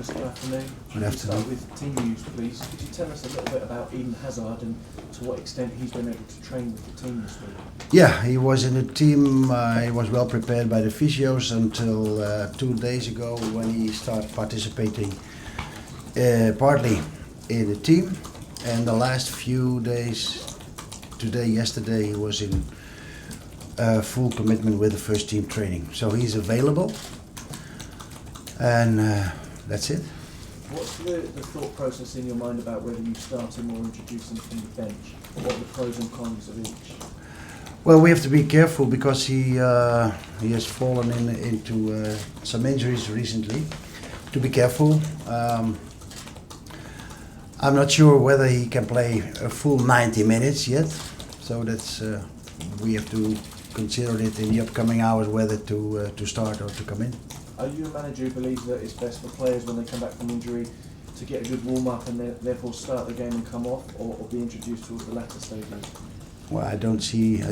Gus, good afternoon. Good afternoon. Start with team news, please. Could you tell us a little bit about Eden Hazard and to what extent he's been able to train with the team this week? Yeah, he was in the team. He was well prepared by the physios until 2 days ago when he started participating partly in the team. And the last few days, today, yesterday, he was in full commitment with the first team training. So he's available, and that's it. What's the thought process in your mind about whether you start him or introduce him from the bench? What are the pros and cons of each? Well, we have to be careful because he has fallen into some injuries recently. To be careful. I'm not sure whether he can play a full 90 minutes yet, so that's we have to consider it in the upcoming hours whether to start or to come in. Are you a manager who believes that it's best for players when they come back from injury to get a good warm-up and therefore start the game and come off, or be introduced towards the latter stages? Well, I don't see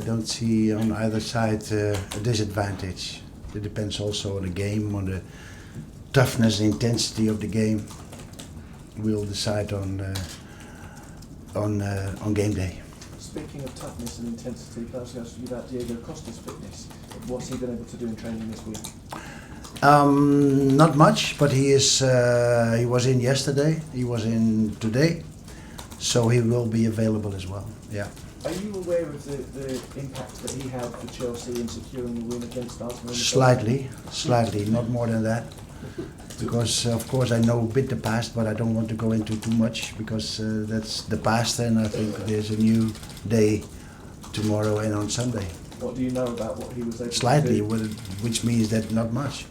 on either side a disadvantage. It depends also on the game, on the toughness and intensity of the game. We'll decide on game day. Speaking of toughness and intensity, can I ask you about Diego Costa's fitness? What's he been able to do in training this week? Not much, but he was in yesterday. He was in today, so he will be available as well. Yeah. Are you aware of the impact that he had for Chelsea in securing the win against Arsenal? Slightly, not more than that. Because of course I know a bit the past, but I don't want to go into too much because that's the past, and I think there's a new day tomorrow and on Sunday. What do you know about what he was able Slightly, to do? which means that not much.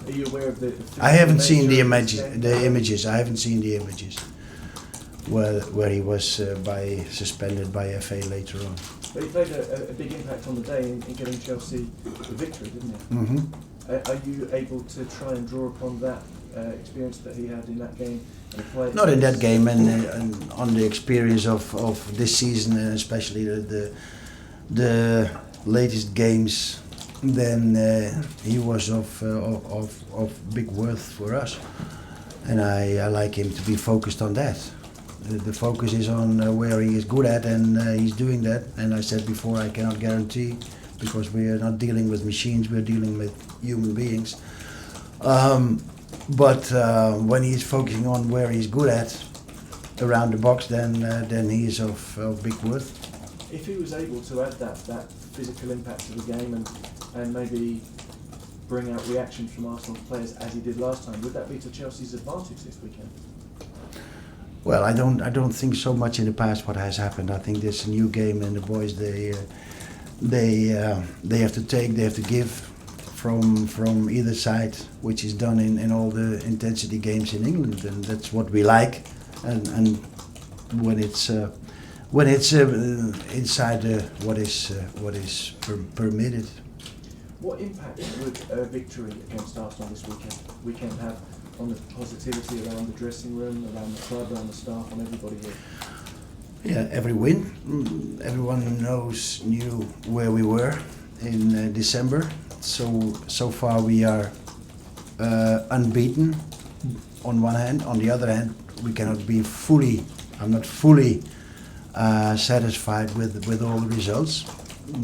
Are you aware of the? I haven't seen the images. I haven't seen the images where he was suspended by FA later on. But he played a big impact on the day in getting Chelsea the victory, didn't he? Mm-hmm. Are you able to try and draw upon that experience that he had in that game? And play Not in that game, and on the experience of this season, and especially the latest games. Then he was of big worth for us, and I like him to be focused on that. The focus is on where he is good at, and he's doing that. And I said before, I cannot guarantee, because we are not dealing with machines, we're dealing with human beings. But when he's focusing on where he's good at around the box, then he is of big worth. If he was able to add that physical impact to the game and maybe bring out reactions from Arsenal players as he did last time, would that be to Chelsea's advantage this weekend? Well, I don't think so much in the past what has happened. I think there's a new game, and the boys they have to give from either side, which is done in all the intensity games in England, and that's what we like. And when it's inside what is permitted. What impact would a victory against Arsenal this weekend have on the positivity around the dressing room, around the club, around the staff, on everybody here? Yeah, every win. Everyone knew where we were in December. So far we are unbeaten on one hand. On the other hand, we cannot be fully. I'm not fully satisfied with all the results.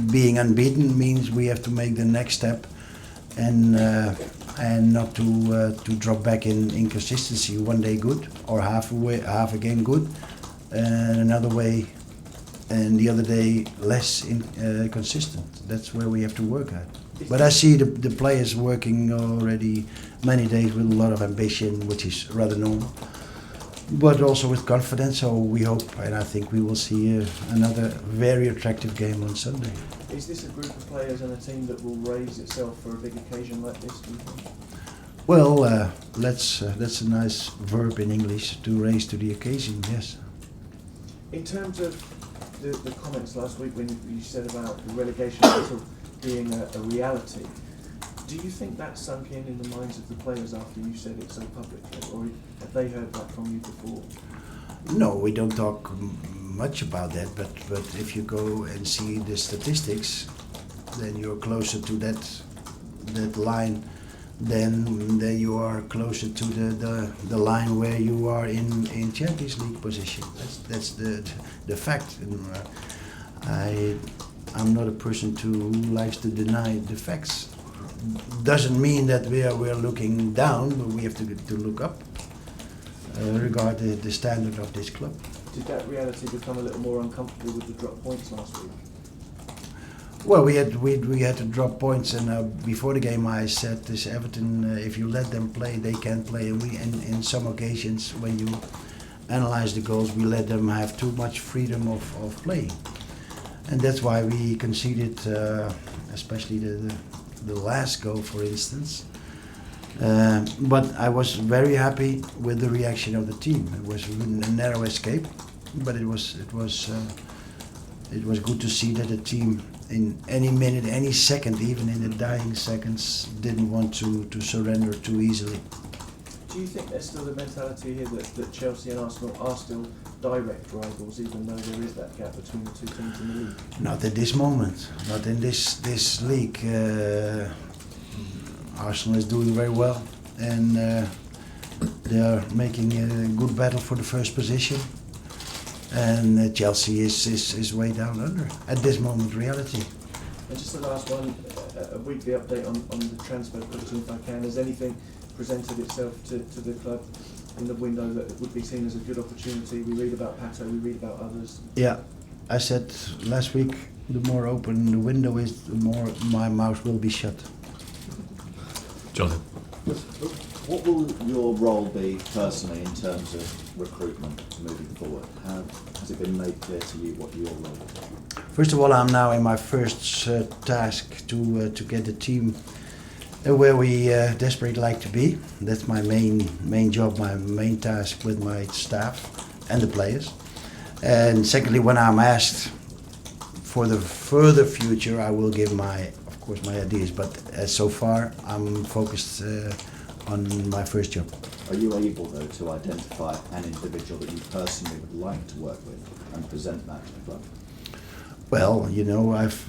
Being unbeaten means we have to make the next step, and not to drop back in inconsistency. One day good, or half a game good, and another way, and the other day less consistent. That's where we have to work at. But I see the players working already many days with a lot of ambition, which is rather normal, but also with confidence. So we hope, and I think we will see another very attractive game on Sunday. Is this a group of players and a team that will raise itself for a big occasion like this, do you think? Well, that's a nice verb in English, to raise to the occasion, yes. In terms of the comments last week when you said about the relegation battle being a reality, do you think that sunk in the minds of the players after you said it so publicly, or have they heard that from you before? No, we don't talk much about that, but if you go and see the statistics, then you're closer to that line then you are closer to the line where you are in Champions League position. That's the fact. And, I'm not a person who likes to deny the facts. Doesn't mean that we are looking down, but we have to look up regarding the standard of this club. Did that reality become a little more uncomfortable with the drop points last week? Well, we had to drop points, and before the game I said this Everton, if you let them play, they can play. And in some occasions, when you analyze the goals, we let them have too much freedom of playing, and that's why we conceded, especially the last goal, for instance. But I was very happy with the reaction of the team. It was a narrow escape, but it was good to see that the team, in any minute, any second, even in the dying seconds, didn't want to surrender too easily. Do you think there's still the mentality here that Chelsea and Arsenal are still direct rivals, even though there is that gap between the two teams in the league? Not at this moment, not in this league. Arsenal is doing very well, and they are making a good battle for the first position. And Chelsea is way down under at this moment, reality. And just the last one, a weekly update on the transfer question, if I can. Has anything presented itself to the club in the window that would be seen as a good opportunity? We read about Pato, we read about others. Yeah, I said last week, the more open the window is, the more my mouth will be shut. Jonathan. What will your role be personally in terms of recruitment moving forward? Has it been made clear to you what your role is? First of all, I'm now in my first task to get the team where we desperately like to be. That's my main job, my main task with my staff and the players. And secondly, when I'm asked for the further future, I will give my ideas. But so far, I'm focused on my first job. Are you able, though, to identify an individual that you personally would like to work with and present that to the club? Well, you know, I've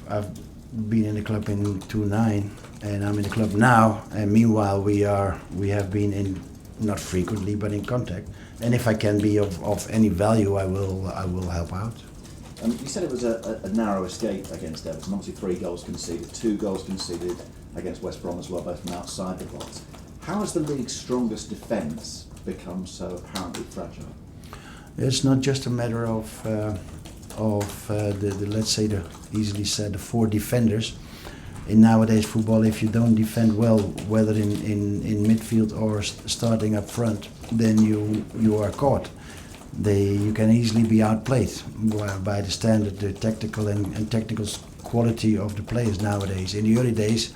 been in the club in 2009, and I'm in the club now. And meanwhile, we have been in, not frequently, but in contact. And if I can be of any value, I will help out. You said it was a narrow escape against Everton. Obviously, 3 goals conceded, 2 goals conceded against West Brom as well, both from outside the box. How has the league's strongest defence become so apparently fragile? It's not just a matter of the let's say easily said the 4 defenders. In nowadays football, if you don't defend well, whether in midfield or starting up front, then you are caught. You can easily be outplayed by the standard, the tactical and technical quality of the players nowadays. In the early days,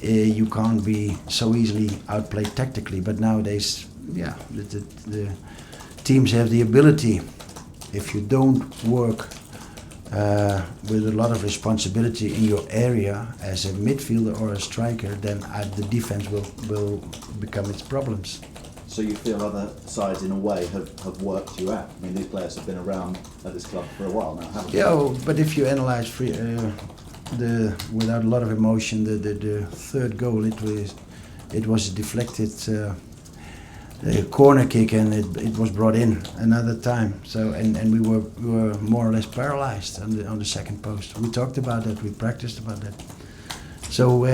you can't be so easily outplayed tactically, but nowadays, yeah, the teams have the ability. If you don't work with a lot of responsibility in your area as a midfielder or a striker, then the defense will become its problems. So you feel other sides, in a way, have worked you out? I mean, these players have been around at this club for a while now, haven't they? Yeah, but if you analyse without a lot of emotion, the third goal, it was a deflected corner kick, and it was brought in another time. So and we were more or less paralysed on the second post. We talked about that. We practiced about that. So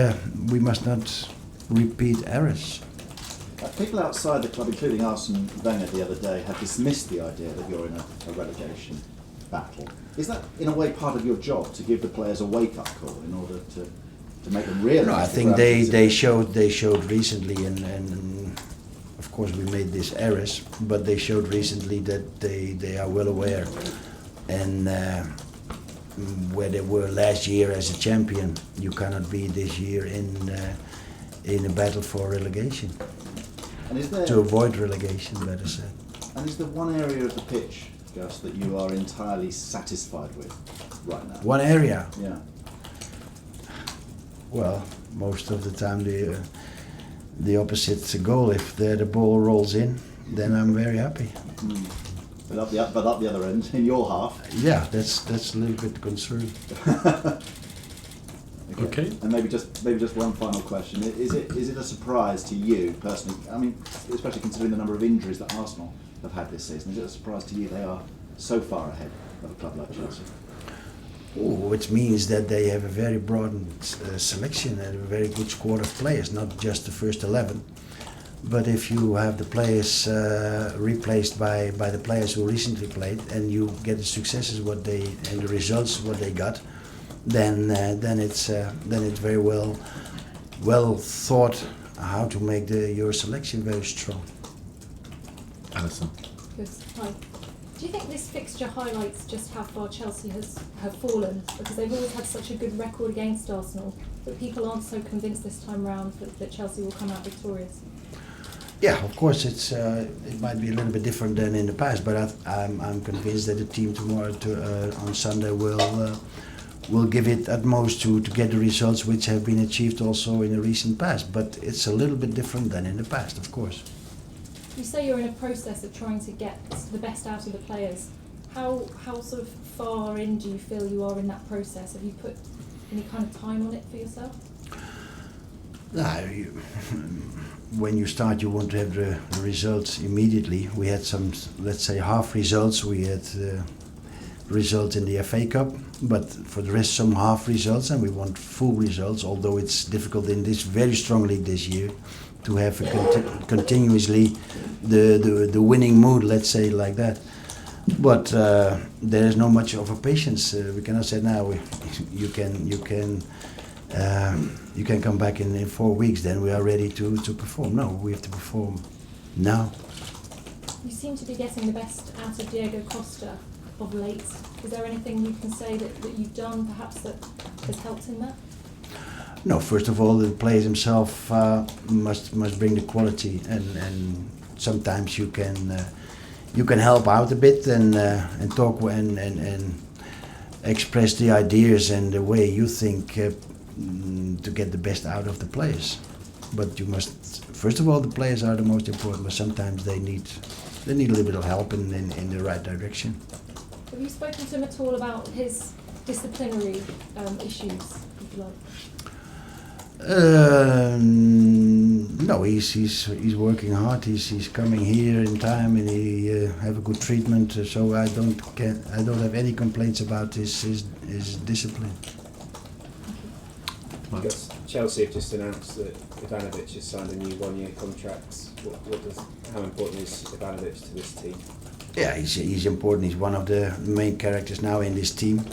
we must not repeat errors. People outside the club, including Arsene Wenger the other day, have dismissed the idea that you're in a relegation battle. Is that, in a way, part of your job, to give the players a wake-up call in order to make them realise? No, I think they showed recently, and of course we made these errors, but they showed recently that they are well aware, and where they were last year as a champion, you cannot be this year in a battle for relegation. And is there, to avoid relegation, better said. And is there one area of the pitch, Gus, that you are entirely satisfied with right now? One area? Yeah. Well, most of the time the opposite goal. If the ball rolls in, then I'm very happy. Mm. But up the other end, in your half. Yeah, that's a little bit concerned. Okay. And maybe just one final question: is it a surprise to you personally? I mean, especially considering the number of injuries that Arsenal have had this season, is it a surprise to you they are so far ahead of a club like Chelsea? Which means that they have a very broad selection and a very good squad of players, not just the first 11. But if you have the players replaced by the players who recently played, and you get the successes and the results what they got, then it's very well thought how to make your selection very strong. Alison. Yes. Hi. Do you think this fixture highlights just how far Chelsea have fallen? Because they've always had such a good record against Arsenal, but people aren't so convinced this time round that Chelsea will come out victorious. Yeah, of course, it might be a little bit different than in the past, but I'm convinced that the team tomorrow on Sunday will give it utmost to get the results which have been achieved also in the recent past. But it's a little bit different than in the past, of course. You say you're in a process of trying to get the best out of the players. How sort of far in do you feel you are in that process? Have you put any kind of time on it for yourself? When you start, you want to have the results immediately. We had some, let's say, half results. We had results in the FA Cup, but for the rest, some half results, and we want full results. Although it's difficult in this very strong league this year to have continuously the winning mood, let's say like that. But there is no much of a patience. We cannot say now you can come back in 4 weeks. Then we are ready to perform. No, we have to perform now. You seem to be getting the best out of Diego Costa of late. Is there anything you can say that you've done perhaps that has helped in that? No, first of all, the player himself must bring the quality, and sometimes you can help out a bit and talk and express the ideas and the way you think to get the best out of the players. But you must, first of all, the players are the most important, but sometimes they need a little bit of help in the right direction. Have you spoken to him at all about his disciplinary issues, if you like? No, he's working hard. He's coming here in time, and he have a good treatment. So I don't have any complaints about his discipline. Gus, Chelsea have just announced that Ivanovic has signed a new one-year contract. How important is Ivanovic to this team? Yeah, he's important. He's one of the main characters now in this team.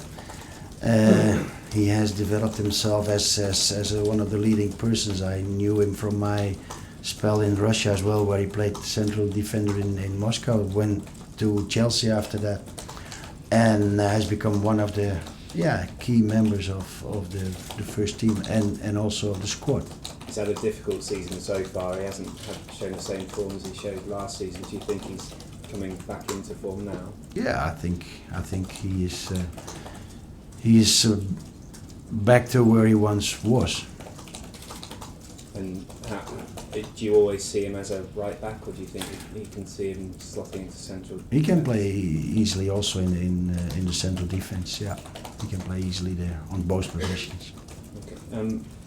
He has developed himself as one of the leading persons. I knew him from my spell in Russia as well, where he played central defender in Moscow. Went to Chelsea after that, and has become one of the key members of the first team and also of the squad. He's had a difficult season so far. He hasn't shown the same form as he showed last season. Do you think he's coming back into form now? Yeah, I think he is. He is back to where he once was. And do you always see him as a right back, or do you think you can see him slotting into central? He can play easily also in the central defense. Yeah, he can play easily there on both positions. Okay.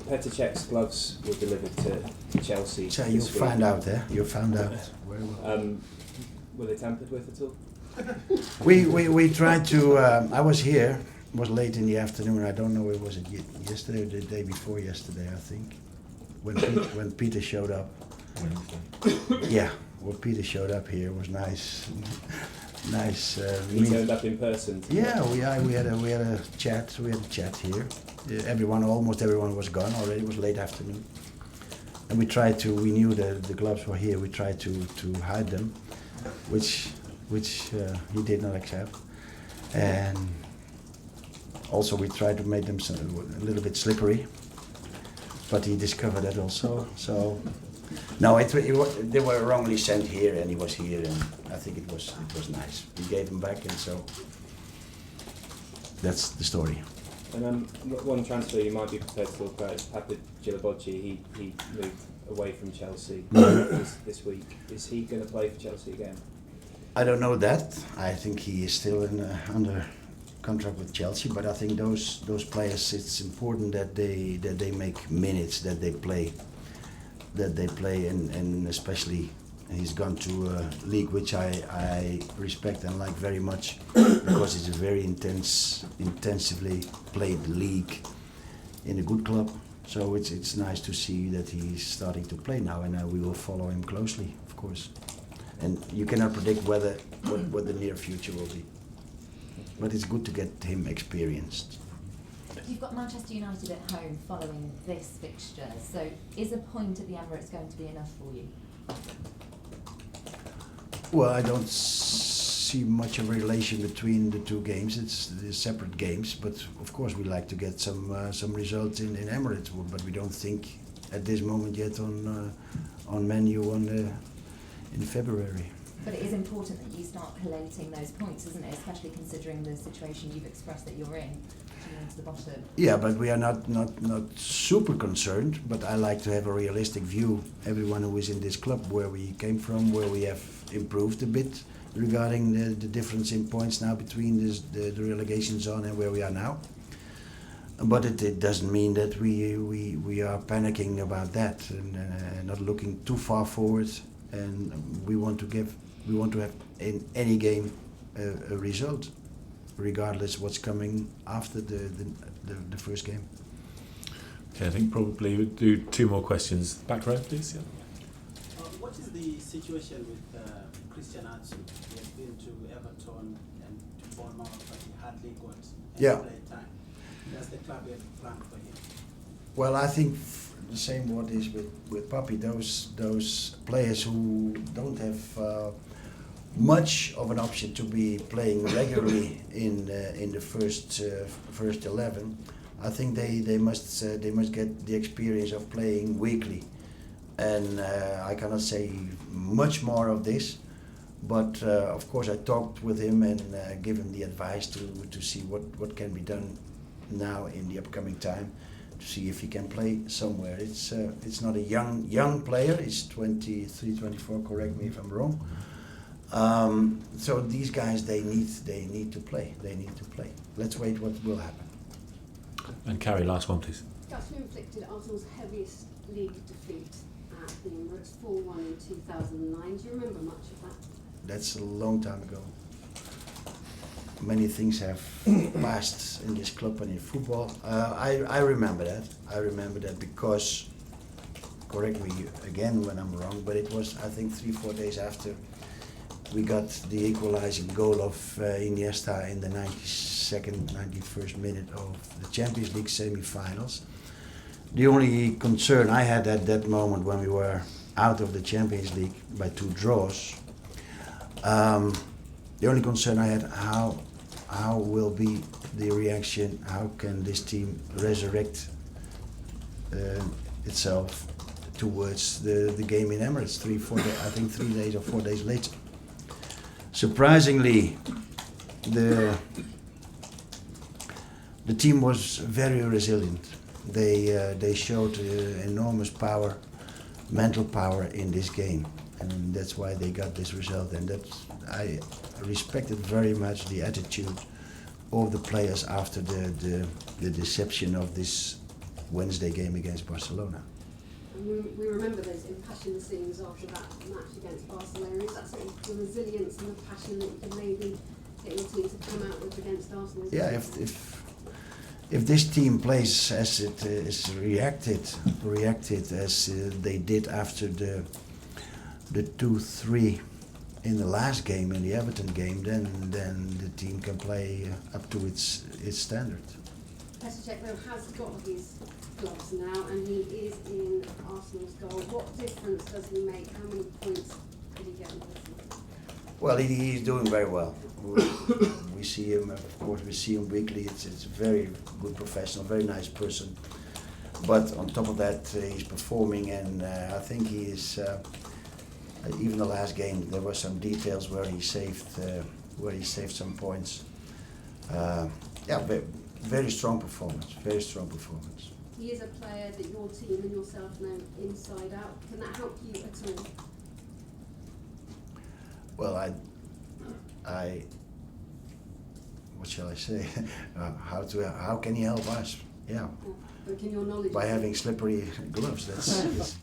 Petr Cech's gloves were delivered to Chelsea. So you found out, eh? You found out. Were they tampered with at all? We tried to. I was here. It was late in the afternoon. I don't know. Was it yesterday or the day before yesterday? I think when Peter showed up. Yeah, when Peter showed up here, it was nice. Nice. He turned up in person. Yeah, we had a chat. We had a chat here. Almost everyone was gone already. It was late afternoon, and we tried to. We knew that the gloves were here. We tried to hide them, which he did not accept, and also we tried to make them a little bit slippery, but he discovered that also. So no, they were wrongly sent here, and he was here, and I think it was nice. We gave him back, and so that's the story. And one transfer you might be prepared to talk about is Papa Gilabodji. He moved away from Chelsea this week. Is he going to play for Chelsea again? I don't know that. I think he is still under contract with Chelsea, but I think those players, it's important that they make minutes, that they play, and especially he's gone to a league which I respect and like very much because it's a very intensively played league in a good club. So it's nice to see that he's starting to play now, and we will follow him closely, of course. And you cannot predict what the near future will be. But it's good to get him experienced. You've got Manchester United at home following this fixture, so is a point at the Emirates going to be enough for you? Well, I don't see much of a relation between the two games. It's separate games, but of course we like to get some results in Emirates, but we don't think at this moment yet on Man U in February. But it is important that you start collating those points, isn't it? Especially considering the situation you've expressed that you're in, to the bottom. Yeah, but we are not super concerned, but I like to have a realistic view, everyone who is in this club, where we came from, where we have improved a bit regarding the difference in points now between the relegation zone and where we are now. But it doesn't mean that we are panicking about that and not looking too far forward, and we want to have in any game a result, regardless what's coming after the first game. Okay, I think probably we'll do two more questions. Back row, please. Yeah. What is the situation with Christian Atsu? He has been to Everton and to Bournemouth, but he hardly got any play time. Does the club have a plan for him? Well, I think the same what is with Papi. Those players who don't have much of an option to be playing regularly in the first 11. I think they must get the experience of playing weekly, and I cannot say much more of this. But of course, I talked with him and give him the advice to see what can be done now in the upcoming time, to see if he can play somewhere. It's not a young player. He's 23, 24. Correct me if I'm wrong. So these guys, they need to play. They need to play. Let's wait what will happen. And Carrie, last one, please. Gus, you inflicted Arsenal's heaviest league defeat at the Emirates 4-1 in 2009. Do you remember much of that? That's a long time ago. Many things have passed in this club and in football. I remember that. I remember that because, correct me again when I'm wrong, but it was, I think, 3-4 days after we got the equalizing goal of Iniesta in the 92nd, 91st minute of the Champions League semi-finals. The only concern I had at that moment, when we were out of the Champions League by 2 draws, the only concern I had, how will be the reaction, how can this team resurrect itself towards the game in Emirates 3 days or 4 days later. Surprisingly, the team was very resilient. They showed enormous power, mental power in this game, and that's why they got this result. And I respected very much the attitude of the players after the deception of this Wednesday game against Barcelona. And we remember those impassioned scenes after that match against Barcelona. Is that sort of the resilience and the passion that you can maybe get your team to come out with against Arsenal? Yeah, if this team plays as it is reacted as they did after the 2-3 in the last game, in the Everton game, then the team can play up to its standard. Petr Cech has got his gloves now, and he is in Arsenal's goal. What difference does he make? How many points did he get in this? Well, he's doing very well. We see him, of course, we see him weekly. It's a very good professional, very nice person. But on top of that, he's performing, and I think he is. Even the last game, there were some details where he saved some points. Very strong performance. Very strong performance. He is a player that your team and yourself know inside out. Can that help you at all? Well, what shall I say? How can he help us? Yeah, But can your knowledge by having slippery gloves. That's